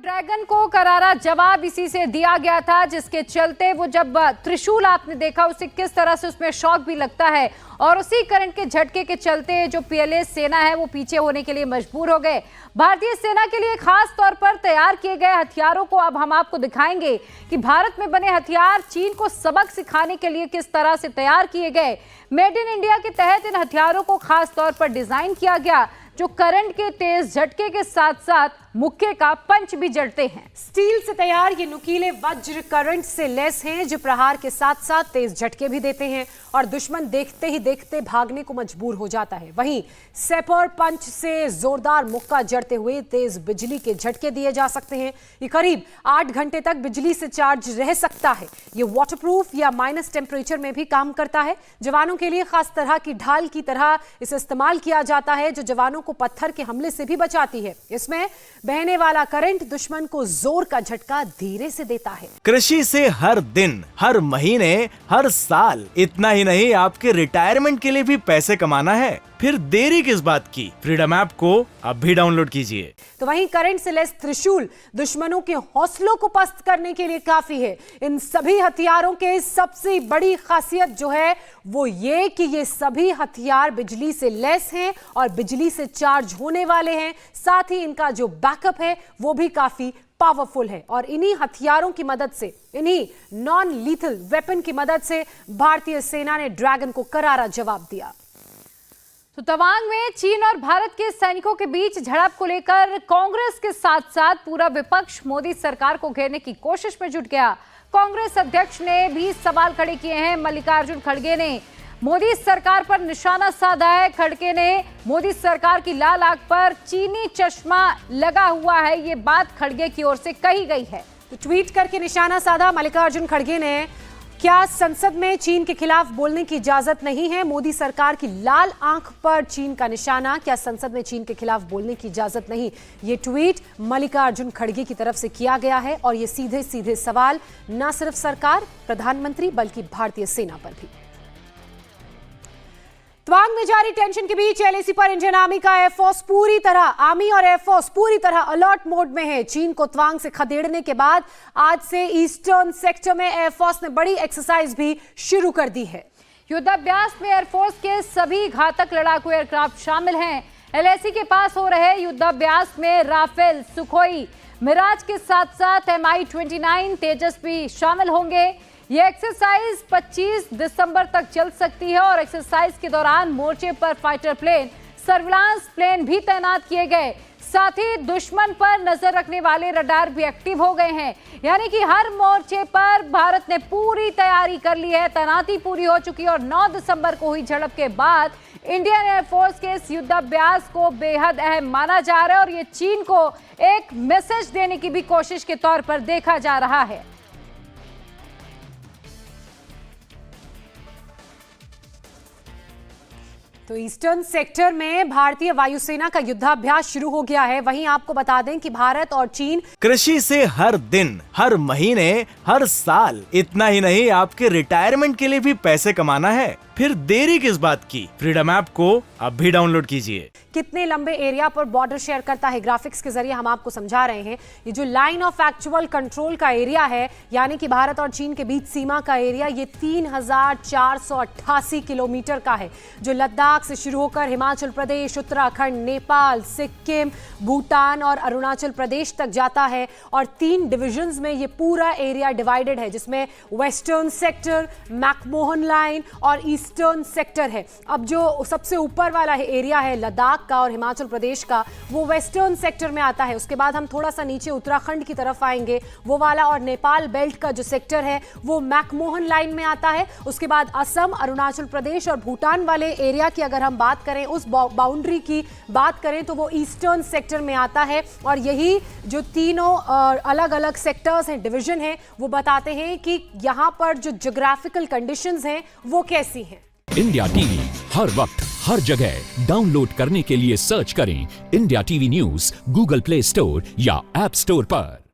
Dragon को करारा जवाब इसी से दिया गया था, जिसके चलते वो जब त्रिशूल आपने देखा उसे किस तरह से उसमें शॉक भी लगता है और उसी करंट के झटके के चलते जो पीएलए सेना है वो पीछे होने के लिए मजबूर हो गए। भारतीय सेना के लिए खास तौर पर तैयार किए गए हथियारों को अब हम आपको दिखाएंगे कि भारत में बने हथियार चीन को सबक सिखाने के लिए किस तरह से तैयार किए गए। मेड इन इंडिया के तहत इन हथियारों को खास तौर पर डिजाइन किया गया जो करंट के तेज झटके के साथ साथ मुक्के का पंच भी जड़ते हैं। स्टील से तैयार ये नुकीले वज्र करंट से लैस हैं जो प्रहार के साथ साथ तेज झटके भी देते हैं और दुश्मन देखते ही देखते भागने को मजबूर हो जाता है। वहीं सेपर पंच से जोरदार मुक्का जड़ते हुए तेज बिजली के झटके दिए जा सकते हैं। ये करीब 8 घंटे तक बिजली से चार्ज रह सकता है। ये वाटरप्रूफ या माइनस टेम्परेचर में भी काम करता है। जवानों के लिए खास तरह की ढाल की तरह इसे इस्तेमाल किया जाता है जो जवानों को पत्थर के हमले से भी बचाती है। इसमें बहने वाला करंट दुश्मन को जोर का झटका धीरे से देता है। कृषि से हर दिन, हर महीने, हर साल, इतना ही नहीं आपके रिटायरमेंट के लिए भी पैसे कमाना है, फिर देरी किस बात की। फ्रीडम ऐप को अब भी डाउनलोड कीजिए। तो वहीं करंट से लैस त्रिशूल दुश्मनों के हौसलों को पस्त करने के लिए काफी है। इन सभी हथियारों के सबसे बड़ी खासियत जो है वो ये कि ये सभी हथियार बिजली से लैस हैं और बिजली से चार्ज होने वाले हैं। साथ ही इनका जो बैकअप है वो भी काफी पावरफुल है और इन्हीं हथियारों की मदद से, इन्हीं नॉन लीथल वेपन की मदद से भारतीय सेना ने ड्रैगन को करारा जवाब दिया। तो तवांग में चीन और भारत के सैनिकों के बीच झड़प को लेकर कांग्रेस के साथ साथ पूरा विपक्ष मोदी सरकार को घेरने की कोशिश में जुट गया। कांग्रेस अध्यक्ष ने भी सवाल खड़े किए हैं। मल्लिकार्जुन खड़गे ने मोदी सरकार पर निशाना साधा है। खड़गे ने मोदी सरकार की लाल आंख पर चीनी चश्मा लगा हुआ है, ये बात खड़गे की ओर से कही गई है। तो ट्वीट करके निशाना साधा मल्लिकार्जुन खड़गे ने। क्या संसद में चीन के खिलाफ बोलने की इजाजत नहीं है? मोदी सरकार की लाल आंख पर चीन का निशाना। क्या संसद में चीन के खिलाफ बोलने की इजाजत नहीं? ये ट्वीट मल्लिकार्जुन खड़गे की तरफ से किया गया है और ये सीधे सीधे सवाल न सिर्फ सरकार, प्रधानमंत्री बल्कि भारतीय सेना पर भी। तवांग में जारी टेंशन के बीच एलएसी पर इंडियन आर्मी का एयरफोर्स पूरी तरह अलर्ट मोड में है। चीन को तवांग से खदेड़ने के बाद आज से ईस्टर्न सेक्टर में एयरफोर्स ने बड़ी एक्सरसाइज भी शुरू कर दी है। युद्धाभ्यास में एयरफोर्स के सभी घातक लड़ाकू एयरक्राफ्ट शामिल हैं। एलएसी के पास हो रहे युद्धाभ्यास में राफेल, सुखोई, मिराज के साथ साथ MI-29 तेजस भी शामिल होंगे। ये एक्सरसाइज 25 दिसंबर तक चल सकती है और एक्सरसाइज के दौरान मोर्चे पर फाइटर प्लेन, सर्विलांस प्लेन भी तैनात किए गए। साथ ही दुश्मन पर नजर रखने वाले रडार भी एक्टिव हो गए हैं। यानी कि हर मोर्चे पर भारत ने पूरी तैयारी कर ली है, तैनाती पूरी हो चुकी है और 9 दिसंबर को हुई झड़प के बाद इंडियन एयरफोर्स के इस युद्धाभ्यास को बेहद अहम माना जा रहा है और ये चीन को एक मैसेज देने की भी कोशिश के तौर पर देखा जा रहा है। तो ईस्टर्न सेक्टर में भारतीय वायुसेना का युद्धाभ्यास शुरू हो गया है। वहीं आपको बता दें कि भारत और चीन कृषि से हर दिन, हर महीने, हर साल, इतना ही नहीं आपके रिटायरमेंट के लिए भी पैसे कमाना है, फिर देरी किस बात की। फ्रीडम ऐप को अब भी डाउनलोड कीजिए। कितने लंबे एरिया पर बॉर्डर शेयर करता है, ग्राफिक्स के जरिए हम आपको समझा रहे हैं। ये जो लाइन ऑफ एक्चुअल कंट्रोल का एरिया है, यानी कि भारत और चीन के बीच सीमा का एरिया, ये 3488 किलोमीटर का है, जो लद्दाख से शुरू होकर हिमाचल प्रदेश, उत्तराखंड, नेपाल, सिक्किम, भूटान और अरुणाचल प्रदेश तक जाता है। और 3 डिविजन्स में ये पूरा एरिया डिवाइडेड है, जिसमें वेस्टर्न सेक्टर, मैकमोहन लाइन और ईस्टर्न सेक्टर है। अब जो सबसे ऊपर वाला एरिया है लद्दाख का और हिमाचल प्रदेश का, वो वेस्टर्न सेक्टर में आता है। उसके बाद हम थोड़ा सा नीचे उत्तराखंड की तरफ आएंगे, वो वाला, और नेपाल बेल्ट का जो सेक्टर है वो मैकमोहन लाइन में आता है। उसके बाद असम, अरुणाचल प्रदेश और भूटान वाले एरिया की अगर हम बात करें, उस बाउंड्री की बात करें, तो वो ईस्टर्न सेक्टर में आता है। और यही जो तीनों अलग अलग सेक्टर्स हैं, डिवीजन हैं, वो बताते हैं कि यहाँ पर जो ज्योग्राफिकल कंडीशंस हैं वो कैसी हैं। इंडिया टीवी हर वक्त हर जगह डाउनलोड करने के लिए सर्च करें India TV news Google play store या ऐप स्टोर पर।